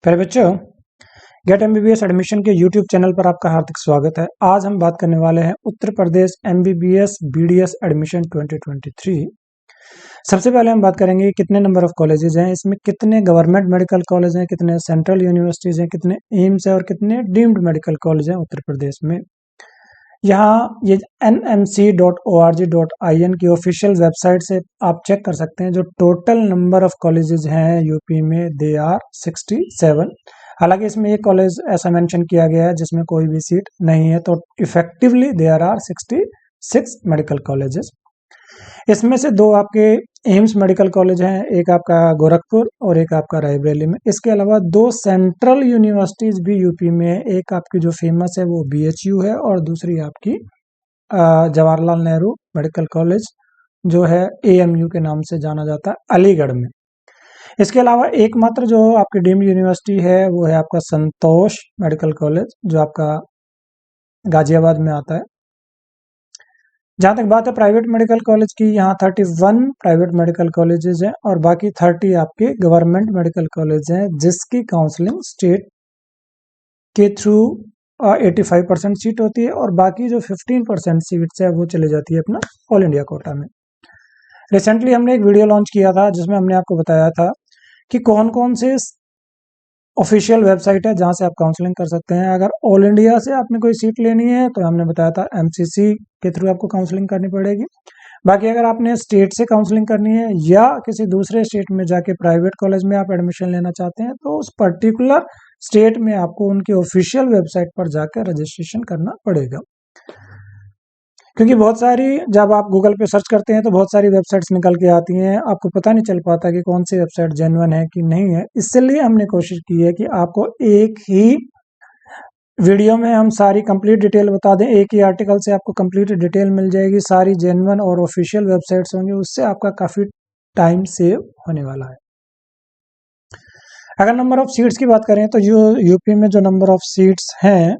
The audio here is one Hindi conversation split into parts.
प्यारे बच्चों, गेट एमबीबीएस एडमिशन के यूट्यूब चैनल पर आपका हार्दिक स्वागत है। आज हम बात करने वाले हैं उत्तर प्रदेश एमबीबीएस बीडीएस एडमिशन 2023। सबसे पहले हम बात करेंगे कितने नंबर ऑफ कॉलेजेस हैं, इसमें कितने गवर्नमेंट मेडिकल कॉलेज हैं, कितने सेंट्रल यूनिवर्सिटीज हैं, कितने एम्स है और कितने डीम्ड मेडिकल कॉलेज हैं उत्तर प्रदेश में। यहाँ ये nmc.org.in की ऑफिशियल वेबसाइट से आप चेक कर सकते हैं। जो टोटल नंबर ऑफ कॉलेजेस हैं यूपी में दे आर 67। हालांकि इसमें एक कॉलेज ऐसा मेंशन किया गया है जिसमें कोई भी सीट नहीं है, तो effectively there are 66 medical colleges. इसमें से दो आपके एम्स मेडिकल कॉलेज हैं, एक आपका गोरखपुर और एक आपका रायबरेली में। इसके अलावा दो सेंट्रल यूनिवर्सिटीज भी यूपी में है। एक आपकी जो फेमस है वो बीएचयू है और दूसरी आपकी जवाहरलाल नेहरू मेडिकल कॉलेज जो है एएमयू के नाम से जाना जाता है, अलीगढ़ में। इसके अलावा एकमात्र जो आपकी डीम्ड यूनिवर्सिटी है वो है आपका संतोष मेडिकल कॉलेज जो आपका गाजियाबाद में आता है। जहां तक बात है प्राइवेट मेडिकल कॉलेज की, यहाँ 31 प्राइवेट मेडिकल कॉलेजेस हैं और बाकी 30 आपके गवर्नमेंट मेडिकल कॉलेज हैं, जिसकी काउंसलिंग स्टेट के थ्रू 85% सीट होती है और बाकी जो 15% सीट्स है वो चले जाती है अपना ऑल इंडिया कोटा में। रिसेंटली हमने एक वीडियो लॉन्च किया था जिसमें हमने आपको बताया था कि कौन कौन से ऑफिशियल वेबसाइट है जहां से आप काउंसलिंग कर सकते हैं। अगर ऑल इंडिया से आपने कोई सीट लेनी है तो हमने बताया था एमसीसी के थ्रू आपको काउंसलिंग करनी पड़ेगी। बाकी अगर आपने स्टेट से काउंसलिंग करनी है या किसी दूसरे स्टेट में जाके प्राइवेट कॉलेज में आप एडमिशन लेना चाहते हैं तो उस पर्टिकुलर स्टेट में आपको उनकी ऑफिशियल वेबसाइट पर जाकर रजिस्ट्रेशन करना पड़ेगा। क्योंकि बहुत सारी जब आप गूगल पे सर्च करते हैं तो बहुत सारी वेबसाइट्स निकल के आती हैं, आपको पता नहीं चल पाता कि कौन सी वेबसाइट जेन्युइन है कि नहीं है। इसलिए हमने कोशिश की है कि आपको एक ही वीडियो में हम सारी कंप्लीट डिटेल बता दें। एक ही आर्टिकल से आपको कंप्लीट डिटेल मिल जाएगी, सारी जेन्युइन और ऑफिशियल वेबसाइट्स होंगी, उससे आपका काफ़ी टाइम सेव होने वाला है। अगर नंबर ऑफ सीट्स की बात करें तो यूपी में जो नंबर ऑफ सीट्स हैं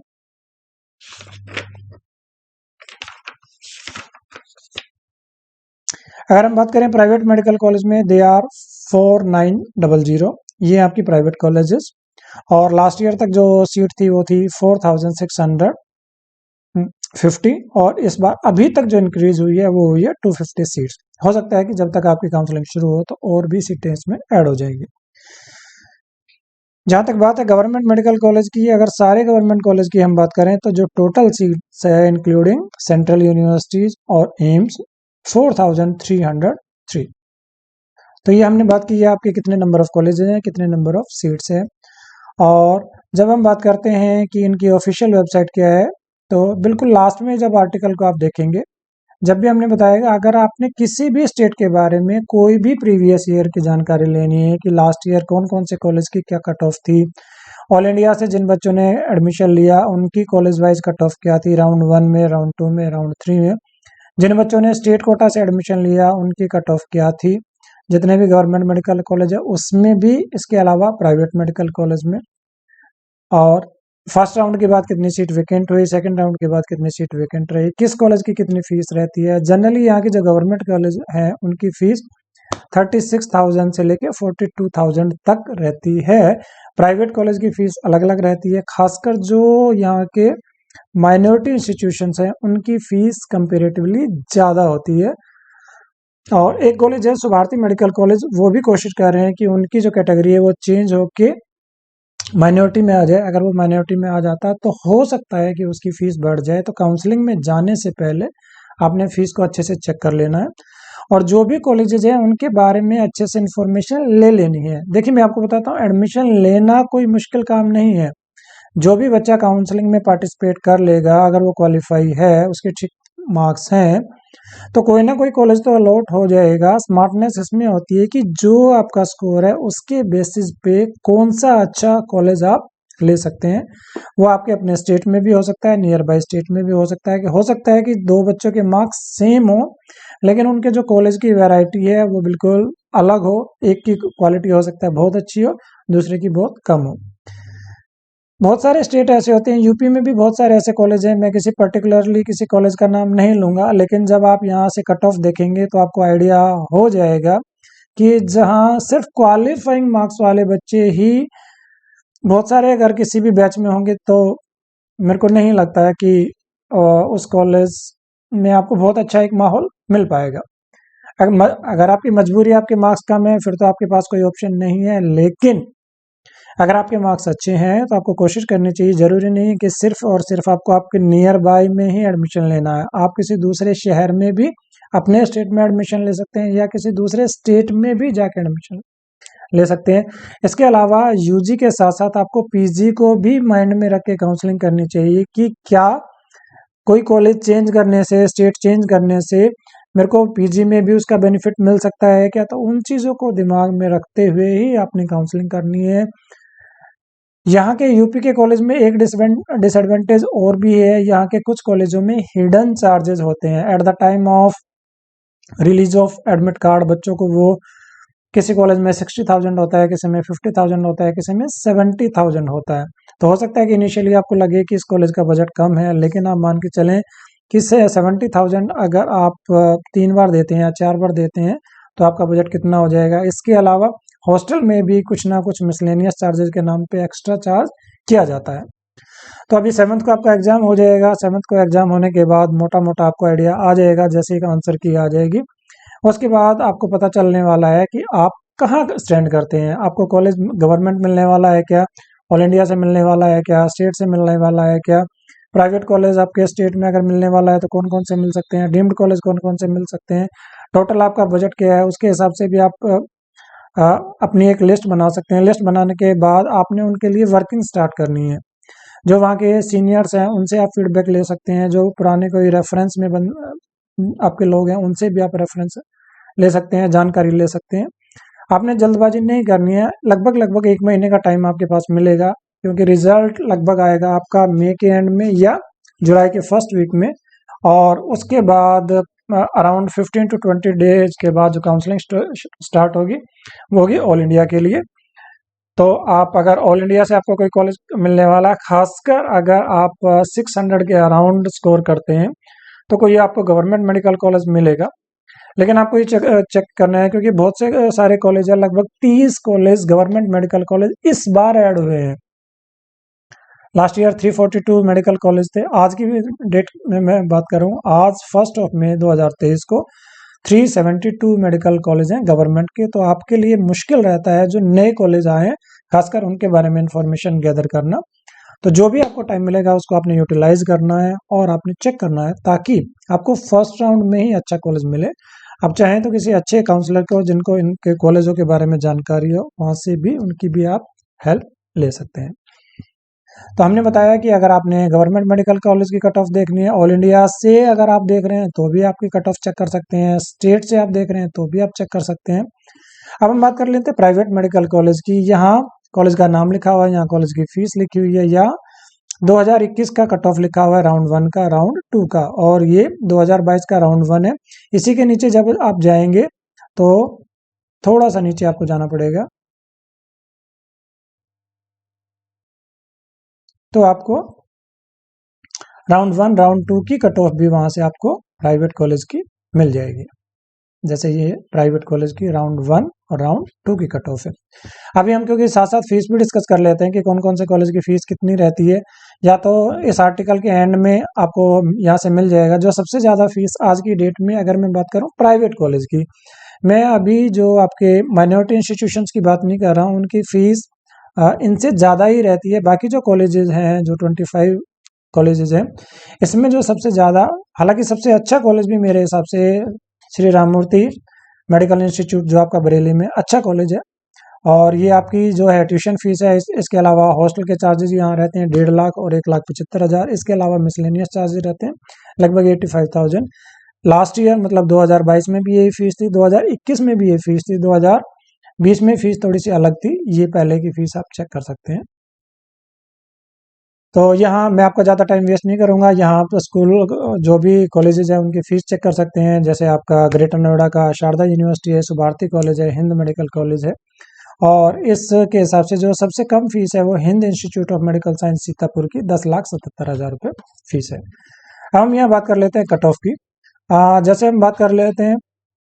अगर हम बात करें प्राइवेट मेडिकल कॉलेज में दे आर 4900, ये आपकी प्राइवेट कॉलेजेस। और लास्ट ईयर तक जो सीट थी वो थी 4650 और इस बार अभी तक जो इंक्रीज हुई है वो हुई है 250 सीट्स। हो सकता है कि जब तक आपकी काउंसलिंग शुरू हो तो और भी सीटें इसमें ऐड हो जाएंगी। जहां तक बात है गवर्नमेंट मेडिकल कॉलेज की, अगर सारे गवर्नमेंट कॉलेज की हम बात करें तो जो टोटल सीट्स है इंक्लूडिंग सेंट्रल यूनिवर्सिटीज और एम्स 4303। तो ये हमने बात की है आपके कितने नंबर ऑफ कॉलेजेस हैं, कितने नंबर ऑफ सीट्स हैं। और जब हम बात करते हैं कि इनकी ऑफिशियल वेबसाइट क्या है तो बिल्कुल लास्ट में जब आर्टिकल को आप देखेंगे, जब भी हमने बताया अगर आपने किसी भी स्टेट के बारे में कोई भी प्रीवियस ईयर की जानकारी लेनी है कि लास्ट ईयर कौन कौन से कॉलेज की क्या कट ऑफ थी, ऑल इंडिया से जिन बच्चों ने एडमिशन लिया उनकी कॉलेज वाइज कट ऑफ क्या थी, राउंड 1 में, राउंड 2 में, राउंड 3 में, जिन बच्चों ने स्टेट कोटा से एडमिशन लिया उनकी कट ऑफ क्या थी, जितने भी गवर्नमेंट मेडिकल कॉलेज है उसमें भी, इसके अलावा प्राइवेट मेडिकल कॉलेज में, और फर्स्ट राउंड के बाद कितनी सीट वेकेंट हुई, सेकंड राउंड के बाद कितनी सीट वेकेंट रही, किस कॉलेज की कितनी फीस रहती है। जनरली यहाँ की जो गवर्नमेंट कॉलेज है उनकी फीस 36,000 से लेके 42,000 तक रहती है। प्राइवेट कॉलेज की फीस अलग अलग रहती है, खासकर जो यहाँ के माइनॉरिटी इंस्टीट्यूशंस हैं उनकी फीस कंपेरेटिवली ज़्यादा होती है। और एक कॉलेज है सुभारती मेडिकल कॉलेज, वो भी कोशिश कर रहे हैं कि उनकी जो कैटेगरी है वो चेंज होके माइनॉरिटी में आ जाए। अगर वो माइनॉरिटी में आ जाता है तो हो सकता है कि उसकी फीस बढ़ जाए। तो काउंसलिंग में जाने से पहले आपने फीस को अच्छे से चेक कर लेना है और जो भी कॉलेजेस हैं उनके बारे में अच्छे से इंफॉर्मेशन ले लेनी है। देखिए मैं आपको बताता हूँ, एडमिशन लेना कोई मुश्किल काम नहीं है। जो भी बच्चा काउंसलिंग में पार्टिसिपेट कर लेगा, अगर वो क्वालिफाई है, उसके ठीक मार्क्स हैं, तो कोई ना कोई कॉलेज तो अलॉट हो जाएगा। स्मार्टनेस इसमें होती है कि जो आपका स्कोर है उसके बेसिस पे कौन सा अच्छा कॉलेज आप ले सकते हैं। वो आपके अपने स्टेट में भी हो सकता है, नियर बाय स्टेट में भी हो सकता है कि दो बच्चों के मार्क्स सेम हो लेकिन उनके जो कॉलेज की वैरायटी है वो बिल्कुल अलग हो। एक की क्वालिटी हो सकता है बहुत अच्छी हो, दूसरे की बहुत कम हो। बहुत सारे स्टेट ऐसे होते हैं, यूपी में भी बहुत सारे ऐसे कॉलेज हैं। मैं किसी पर्टिकुलरली किसी कॉलेज का नाम नहीं लूंगा, लेकिन जब आप यहाँ से कट ऑफ देखेंगे तो आपको आइडिया हो जाएगा कि जहाँ सिर्फ क्वालिफाइंग मार्क्स वाले बच्चे ही बहुत सारे अगर किसी भी बैच में होंगे तो मेरे को नहीं लगता है कि उस कॉलेज में आपको बहुत अच्छा एक माहौल मिल पाएगा। अगर आपकी मजबूरी आपके मार्क्स कम है फिर तो आपके पास कोई ऑप्शन नहीं है, लेकिन अगर आपके मार्क्स अच्छे हैं तो आपको कोशिश करनी चाहिए। जरूरी नहीं है कि सिर्फ और सिर्फ आपको आपके नियर बाय में ही एडमिशन लेना है, आप किसी दूसरे शहर में भी अपने स्टेट में एडमिशन ले सकते हैं या किसी दूसरे स्टेट में भी जाके एडमिशन ले सकते हैं। इसके अलावा यूजी के साथ साथ आपको पीजी को भी माइंड में रख के काउंसलिंग करनी चाहिए कि क्या कोई कॉलेज चेंज करने से, स्टेट चेंज करने से मेरे को पीजी में भी उसका बेनिफिट मिल सकता है क्या। तो उन चीज़ों को दिमाग में रखते हुए ही आपने काउंसलिंग करनी है। यहाँ के यूपी के कॉलेज में एक डिसएडवांटेज और भी है, यहाँ के कुछ कॉलेजों में हिडन चार्जेस होते हैं at the time of release of admit card. बच्चों को वो किसी कॉलेज में 60,000 होता है, किसी में 50,000 होता है, किसी में 70,000 होता है। तो हो सकता है कि इनिशियली आपको लगे कि इस कॉलेज का बजट कम है, लेकिन आप मान के चलें कि 70,000 अगर आप 3 बार देते हैं या 4 बार देते हैं तो आपका बजट कितना हो जाएगा। इसके अलावा हॉस्टल में भी कुछ ना कुछ मिसलेनियस चार्जेस के नाम पे एक्स्ट्रा चार्ज किया जाता है। तो अभी 7th को आपका एग्जाम हो जाएगा। 7th को एग्जाम होने के बाद मोटा मोटा आपको आइडिया आ जाएगा, जैसे एक आंसर की आ जाएगी उसके बाद आपको पता चलने वाला है कि आप कहाँ स्टैंड करते हैं। आपको कॉलेज गवर्नमेंट मिलने वाला है क्या, ऑल इंडिया से मिलने वाला है क्या, स्टेट से मिलने वाला है क्या, प्राइवेट कॉलेज आपके स्टेट में अगर मिलने वाला है तो कौन कौन से मिल सकते हैं, डीम्ड कॉलेज कौन कौन से मिल सकते हैं, टोटल आपका बजट क्या है, उसके हिसाब से भी आप अपनी एक लिस्ट बना सकते हैं। लिस्ट बनाने के बाद आपने उनके लिए वर्किंग स्टार्ट करनी है। जो वहाँ के सीनियर्स हैं उनसे आप फीडबैक ले सकते हैं, जो पुराने कोई रेफरेंस में आपके लोग हैं उनसे भी आप रेफरेंस ले सकते हैं, जानकारी ले सकते हैं। आपने जल्दबाजी नहीं करनी है, लगभग लगभग 1 महीने का टाइम आपके पास मिलेगा, क्योंकि रिजल्ट लगभग आएगा आपका मई के एंड में या जुलाई के फर्स्ट वीक में। और उसके बाद अराउंड 15 to 20 डेज के बाद जो काउंसलिंग स्टार्ट होगी वो होगी ऑल इंडिया के लिए। तो आप अगर ऑल इंडिया से आपको कोई कॉलेज मिलने वाला है, खासकर अगर आप 600 के अराउंड स्कोर करते हैं तो कोई आपको गवर्नमेंट मेडिकल कॉलेज मिलेगा। लेकिन आपको ये चेक करना है, क्योंकि बहुत से सारे कॉलेज है, लगभग 30 कॉलेज गवर्नमेंट मेडिकल कॉलेज इस बार ऐड हुए हैं। लास्ट ईयर 342 मेडिकल कॉलेज थे। आज की डेट में मैं बात कर रहा हूँ, आज 1 मई 2023 को 372 मेडिकल कॉलेज हैं गवर्नमेंट के। तो आपके लिए मुश्किल रहता है जो नए कॉलेज आए हैं, खासकर उनके बारे में इंफॉर्मेशन गैदर करना। तो जो भी आपको टाइम मिलेगा उसको आपने यूटिलाइज करना है और आपने चेक करना है, ताकि आपको फर्स्ट राउंड में ही अच्छा कॉलेज मिले। आप चाहें तो किसी अच्छे काउंसलर को जिनको इनके कॉलेजों के बारे में जानकारी हो, वहां से भी उनकी भी आप हेल्प ले सकते हैं। तो हमने बताया कि अगर आपने गवर्नमेंट मेडिकल कॉलेज की कट ऑफ देखनी है, ऑल इंडिया से अगर आप देख रहे हैं तो भी आपकी कट ऑफ चेक कर सकते हैं, स्टेट से आप देख रहे हैं तो भी आप चेक कर सकते हैं। अब हम बात कर लेते हैं प्राइवेट मेडिकल कॉलेज की। यहाँ कॉलेज का नाम लिखा हुआ है, यहाँ कॉलेज की फीस लिखी हुई है, या 2021 का कट ऑफ लिखा हुआ है, राउंड 1 का, राउंड 2 का, और ये 2022 का राउंड 1 है। इसी के नीचे जब आप जाएंगे तो थोड़ा सा नीचे आपको जाना पड़ेगा, तो आपको राउंड 1 राउंड 2 की कट ऑफ भी वहां से आपको प्राइवेट कॉलेज की मिल जाएगी। जैसे ये प्राइवेट कॉलेज की राउंड 1 और राउंड 2 की कट ऑफ है। अभी हम क्योंकि साथ साथ फीस भी डिस्कस कर लेते हैं कि कौन कौन से कॉलेज की फीस कितनी रहती है, या तो इस आर्टिकल के एंड में आपको यहाँ से मिल जाएगा। जो सबसे ज़्यादा फीस आज की डेट में अगर मैं बात करूँ प्राइवेट कॉलेज की, मैं अभी जो आपके माइनॉरिटी इंस्टीट्यूशंस की बात नहीं कर रहा हूँ, उनकी फीस इनसे ज़्यादा ही रहती है। बाकी जो कॉलेजेस हैं, जो 25 कॉलेजेस हैं, इसमें जो सबसे ज़्यादा, हालांकि सबसे अच्छा कॉलेज भी मेरे हिसाब से श्री राममूर्ति मेडिकल इंस्टीट्यूट जो आपका बरेली में अच्छा कॉलेज है। और ये आपकी जो है ट्यूशन फीस है, इसके अलावा हॉस्टल के चार्जेस यहाँ रहते हैं 1.5 लाख और 1,75,000। इसके अलावा मिसलेनियस चार्जेस रहते हैं लगभग 85,000। लास्ट ईयर मतलब 2022 में भी यही फीस थी, 2021 में भी यही फीस थी, 2020 में फीस थोड़ी सी अलग थी। ये पहले की फीस आप चेक कर सकते हैं। तो यहाँ मैं आपका ज़्यादा टाइम वेस्ट नहीं करूँगा, यहाँ आप स्कूल जो भी कॉलेजेस हैं उनकी फ़ीस चेक कर सकते हैं। जैसे आपका ग्रेटर नोएडा का शारदा यूनिवर्सिटी है, सुभारती कॉलेज है, हिंद मेडिकल कॉलेज है। और इसके हिसाब से जो सबसे कम फीस है वो Hind institute of medical science Sitapur की 10,77,000 रुपये फीस है। अब हम यहाँ बात कर लेते हैं कट ऑफ की। जैसे हम बात कर लेते हैं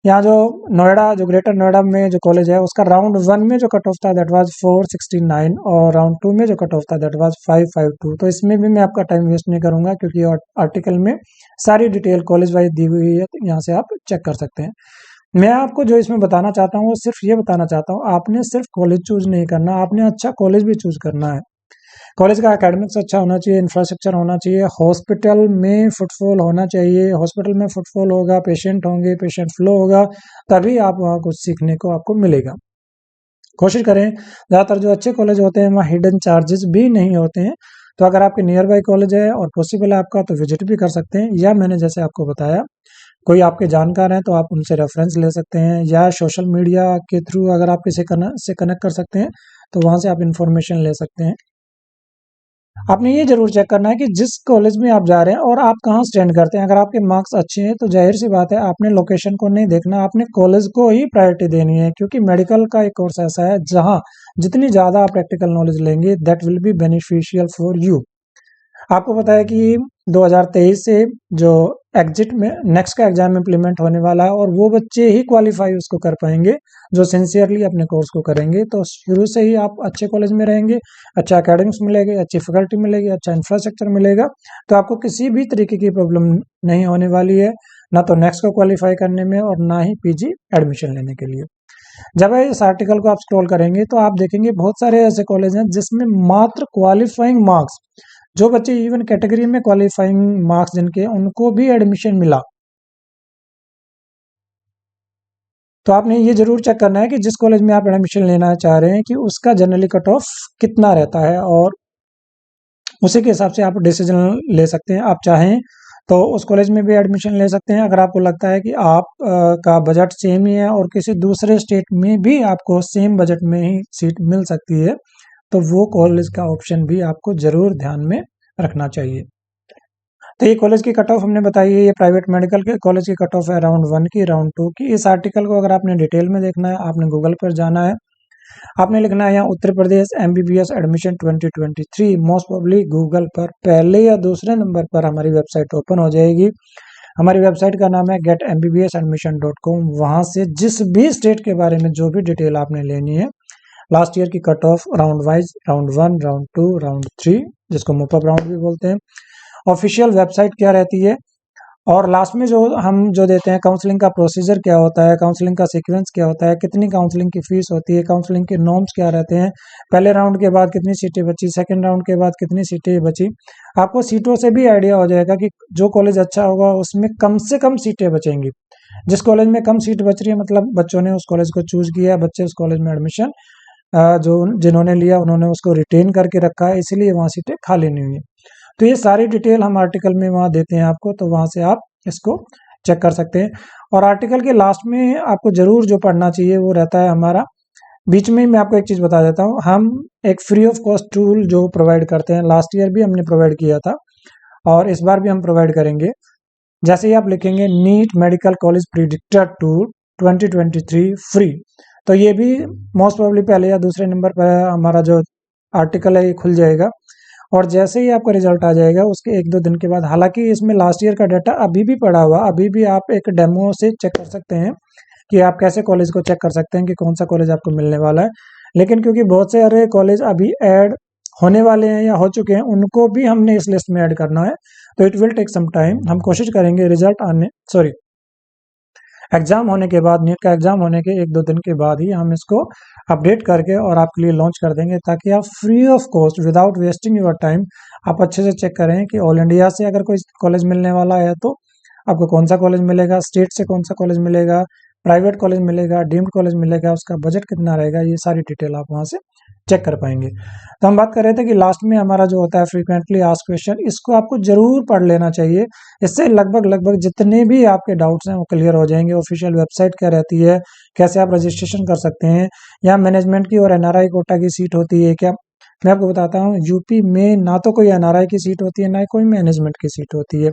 यहाँ जो नोएडा, जो ग्रेटर नोएडा में जो कॉलेज है उसका राउंड 1 में जो कट ऑफ था दैट वाज 469 और राउंड 2 में जो कट ऑफ था दैट वाज 552। तो इसमें भी मैं आपका टाइम वेस्ट नहीं करूंगा क्योंकि आर्टिकल में सारी डिटेल कॉलेज वाइज दी हुई है, तो यहाँ से आप चेक कर सकते हैं। मैं आपको जो इसमें बताना चाहता हूँ वो सिर्फ ये बताना चाहता हूँ, आपने सिर्फ कॉलेज चूज नहीं करना, आपने अच्छा कॉलेज भी चूज करना है। कॉलेज का एकेडमिक्स अच्छा होना चाहिए, इंफ्रास्ट्रक्चर होना चाहिए, हॉस्पिटल में फुटफॉल होना चाहिए। हॉस्पिटल में फुटफॉल होगा, पेशेंट होंगे, पेशेंट फ्लो होगा, तभी आप वहाँ कुछ सीखने को आपको मिलेगा। कोशिश करें, ज़्यादातर जो अच्छे कॉलेज होते हैं वहाँ हिडन चार्जेस भी नहीं होते हैं। तो अगर आपके नियर बाई कॉलेज है और पॉसिबल है आपका तो विजिट भी कर सकते हैं, या मैंने जैसे आपको बताया कोई आपके जानकार हैं तो आप उनसे रेफरेंस ले सकते हैं, या सोशल मीडिया के थ्रू अगर आप किसी से कनेक्ट कर सकते हैं तो वहाँ से आप इंफॉर्मेशन ले सकते हैं। आपने ये जरूर चेक करना है कि जिस कॉलेज में आप जा रहे हैं और आप कहाँ स्टैंड करते हैं। अगर आपके मार्क्स अच्छे हैं तो जाहिर सी बात है आपने लोकेशन को नहीं देखना, आपने कॉलेज को ही प्रायोरिटी देनी है, क्योंकि मेडिकल का एक कोर्स ऐसा है जहाँ जितनी ज़्यादा आप प्रैक्टिकल नॉलेज लेंगे that will be beneficial for you. आपको पता है कि 2023 से जो एग्जिट में नेक्स्ट का एग्जाम इम्प्लीमेंट होने वाला है और वो बच्चे ही क्वालिफाई उसको कर पाएंगे जो सिंसियरली अपने कोर्स को करेंगे। तो शुरू से ही आप अच्छे कॉलेज में रहेंगे, अच्छा एकेडमिक्स मिलेगी, अच्छी फैकल्टी मिलेगी, अच्छा इंफ्रास्ट्रक्चर मिलेगा, तो आपको किसी भी तरीके की प्रॉब्लम नहीं होने वाली है, ना तो नेक्स्ट को क्वालिफाई करने में और ना ही पीजी एडमिशन लेने के लिए। जब इस आर्टिकल को आप स्क्रॉल करेंगे तो आप देखेंगे बहुत सारे ऐसे कॉलेज हैं जिसमें मात्र क्वालिफाइंग मार्क्स, जो बच्चे इवन कैटेगरी में क्वालिफाइंग मार्क्स जिनके, उनको भी एडमिशन मिला। तो आपने ये जरूर चेक करना है कि जिस कॉलेज में आप एडमिशन लेना चाह रहे हैं कि उसका जनरली कट ऑफ कितना रहता है, और उसी के हिसाब से आप डिसीजन ले सकते हैं। आप चाहें तो उस कॉलेज में भी एडमिशन ले सकते हैं। अगर आपको लगता है कि आप का बजट सेम ही है और किसी दूसरे स्टेट में भी आपको सेम बजट में ही सीट मिल सकती है, तो वो कॉलेज का ऑप्शन भी आपको जरूर ध्यान में रखना चाहिए। तो ये कॉलेज की कट ऑफ हमने बताई है, ये प्राइवेट मेडिकल के कॉलेज की कट ऑफ है राउंड 1 की, राउंड 2 की। इस आर्टिकल को अगर आपने डिटेल में देखना है आपने गूगल पर जाना है, आपने लिखना है यहाँ Uttar Pradesh MBBS admission 2023। Most probably Google पर पहले या दूसरे नंबर पर हमारी वेबसाइट ओपन हो जाएगी। हमारी वेबसाइट का नाम है getmbbsadmission.com। वहाँ से जिस भी स्टेट के बारे में जो भी डिटेल आपने लेनी है, लास्ट ईयर की cut off round wise, round 1, round 2, round 3, जिसको मुपअप राउंड भी बोलते हैं, ऑफिशियल वेबसाइट क्या रहती है, और लास्ट में जो हम जो देते हैं काउंसलिंग का प्रोसीजर क्या होता है, काउंसलिंग का सीक्वेंस क्या होता है, कितनी काउंसलिंग की फीस होती है, काउंसलिंग के नॉर्म्स क्या रहते हैं, पहले राउंड के बाद कितनी सीटें बची, सेकंड राउंड के बाद कितनी सीटें बची। आपको सीटों से भी आइडिया हो जाएगा कि जो कॉलेज अच्छा होगा उसमें कम से कम सीटें बचेंगी। जिस कॉलेज में कम सीट बच रही है मतलब बच्चों ने उस कॉलेज को चूज किया, बच्चे उस कॉलेज में एडमिशन जो जिन्होंने लिया उन्होंने उसको रिटेन करके रखा है, इसलिए वहाँ सीटें खाली नहीं हुई। तो ये सारी डिटेल हम आर्टिकल में वहाँ देते हैं आपको, तो वहाँ से आप इसको चेक कर सकते हैं। और आर्टिकल के लास्ट में आपको जरूर जो पढ़ना चाहिए वो रहता है हमारा, बीच में ही मैं आपको एक चीज़ बता देता हूँ, हम एक फ्री ऑफ कॉस्ट टूल जो प्रोवाइड करते हैं, लास्ट ईयर भी हमने प्रोवाइड किया था और इस बार भी हम प्रोवाइड करेंगे। जैसे ही आप लिखेंगे NEET medical college predictor tool 2023 free, तो ये भी मोस्ट प्रोबेबली पहले या दूसरे नंबर पर हमारा जो आर्टिकल है ये खुल जाएगा। और जैसे ही आपका रिजल्ट आ जाएगा उसके 1-2 दिन के बाद, हालांकि इसमें लास्ट ईयर का डाटा अभी भी पड़ा हुआ, अभी भी आप एक डेमो से चेक कर सकते हैं कि आप कैसे कॉलेज को चेक कर सकते हैं कि कौन सा कॉलेज आपको मिलने वाला है। लेकिन क्योंकि बहुत से अरे कॉलेज अभी ऐड होने वाले हैं या हो चुके हैं, उनको भी हमने इस लिस्ट में ऐड करना है, तो it will take some time. हम कोशिश करेंगे रिजल्ट आने सॉरी एग्जाम होने के बाद, नीट का एग्जाम होने के 1-2 दिन के बाद ही हम इसको अपडेट करके और आपके लिए लॉन्च कर देंगे, ताकि आप free of cost without wasting your time आप अच्छे से चेक करें कि ऑल इंडिया से अगर कोई कॉलेज मिलने वाला है तो आपको कौन सा कॉलेज मिलेगा, स्टेट से कौन सा कॉलेज मिलेगा, प्राइवेट कॉलेज मिलेगा, डीम्ड कॉलेज मिलेगा, उसका बजट कितना रहेगा, ये सारी डिटेल आप वहाँ से चेक कर पाएंगे। तो हम बात कर रहे थे कि लास्ट में हमारा जो होता है फ्रीक्वेंटली आस्क्ड क्वेश्चन, इसको आपको जरूर पढ़ लेना चाहिए। इससे लगभग लगभग जितने भी आपके डाउट्स हैं वो क्लियर हो जाएंगे। ऑफिशियल वेबसाइट क्या रहती है, कैसे आप रजिस्ट्रेशन कर सकते हैं, यहाँ मैनेजमेंट की और एनआरआई कोटा की सीट होती है क्या। मैं आपको बताता हूँ यूपी में ना तो कोई एनआरआई की सीट होती है ना ही कोई मैनेजमेंट की सीट होती है,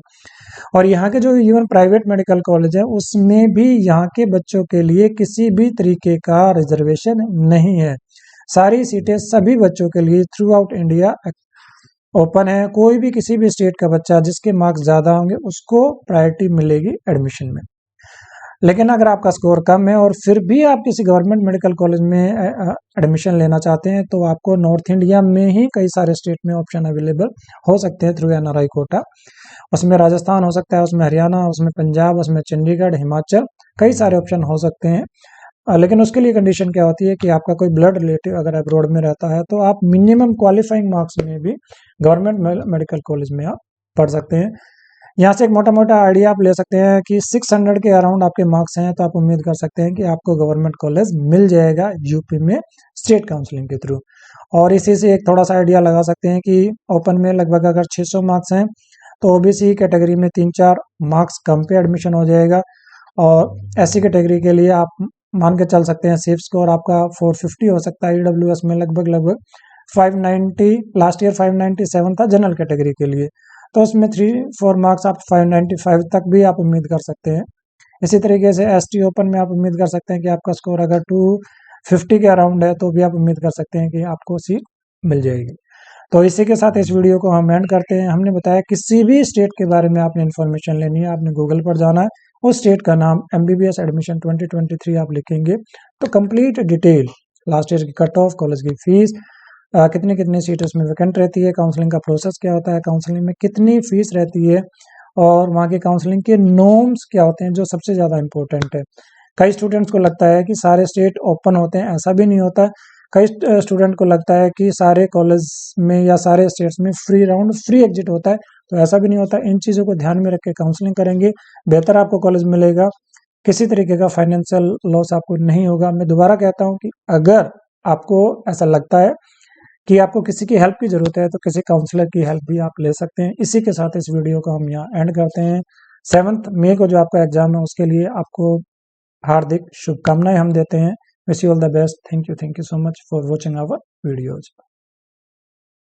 और यहाँ के जो इवन प्राइवेट मेडिकल कॉलेज है उसमें भी यहाँ के बच्चों के लिए किसी भी तरीके का रिजर्वेशन नहीं है। सारी सीटें सभी बच्चों के लिए थ्रू आउट इंडिया ओपन है। कोई भी किसी भी स्टेट का बच्चा जिसके मार्क्स ज़्यादा होंगे उसको प्रायोरिटी मिलेगी एडमिशन में। लेकिन अगर आपका स्कोर कम है और फिर भी आप किसी गवर्नमेंट मेडिकल कॉलेज में एडमिशन लेना चाहते हैं तो आपको नॉर्थ इंडिया में ही कई सारे स्टेट में ऑप्शन अवेलेबल हो सकते हैं थ्रू एनआरआई कोटा। उसमें राजस्थान हो सकता है, उसमें हरियाणा, उसमें पंजाब, उसमें चंडीगढ़, हिमाचल, कई सारे ऑप्शन हो सकते हैं। लेकिन उसके लिए कंडीशन क्या होती है कि आपका कोई ब्लड रिलेटिव अगर अब्रॉड में रहता है तो आप मिनिमम क्वालिफाइंग मार्क्स में भी गवर्नमेंट मेडिकल कॉलेज में आप पढ़ सकते हैं। यहाँ से एक मोटा मोटा आइडिया आप ले सकते हैं कि 600 के अराउंड आपके मार्क्स हैं तो आप उम्मीद कर सकते हैं कि आपको गवर्नमेंट कॉलेज मिल जाएगा यूपी में स्टेट काउंसलिंग के थ्रू। और इसी से एक थोड़ा सा आइडिया लगा सकते हैं कि ओपन में लगभग अगर 600 मार्क्स हैं तो ओबीसी कैटेगरी में 3-4 मार्क्स कम पे एडमिशन हो जाएगा। और एससी कैटेगरी के लिए आप मान के चल सकते हैं सेफ स्कोर आपका 450 हो सकता है। ईडब्ल्यूएस में लगभग लगभग 590, लास्ट ईयर 597 था जनरल कैटेगरी के लिए, तो उसमें 3-4 मार्क्स आप 595 तक भी आप उम्मीद कर सकते हैं। इसी तरीके से एसटी ओपन में आप उम्मीद कर सकते हैं कि आपका स्कोर अगर 250 के अराउंड है तो भी आप उम्मीद कर सकते हैं कि आपको सीट मिल जाएगी। तो इसी के साथ इस वीडियो को हम एंड करते हैं। हमने बताया किसी भी स्टेट के बारे में आपने इन्फॉर्मेशन लेनी है, आपने गूगल पर जाना है, उस स्टेट का नाम एमबीबीएस एडमिशन 2023 आप लिखेंगे तो कंप्लीट डिटेल, लास्ट ईयर की कट ऑफ, कॉलेज की फीस, कितनी कितनी सीट उसमें वैकेंट रहती है, काउंसलिंग का प्रोसेस क्या होता है, काउंसलिंग में कितनी फीस रहती है और वहाँ के काउंसलिंग के नॉर्म्स क्या होते हैं जो सबसे ज़्यादा इंपॉर्टेंट है। कई स्टूडेंट्स को लगता है कि सारे स्टेट ओपन होते हैं, ऐसा भी नहीं होता। कई स्टूडेंट को लगता है कि सारे कॉलेज में या सारे स्टेट्स में फ्री राउंड फ्री एग्जिट होता है, तो ऐसा भी नहीं होता। इन चीज़ों को ध्यान में रख के काउंसलिंग करेंगे, बेहतर आपको कॉलेज मिलेगा, किसी तरीके का फाइनेंशियल लॉस आपको नहीं होगा। मैं दोबारा कहता हूँ कि अगर आपको ऐसा लगता है कि आपको किसी की हेल्प की ज़रूरत है तो किसी काउंसलर की हेल्प भी आप ले सकते हैं। इसी के साथ इस वीडियो को हम यहाँ एंड करते हैं। 7 मई को जो आपका एग्जाम है उसके लिए आपको हार्दिक शुभकामनाएं हम देते हैं। Wish you all the best. Thank you so much for watching our videos.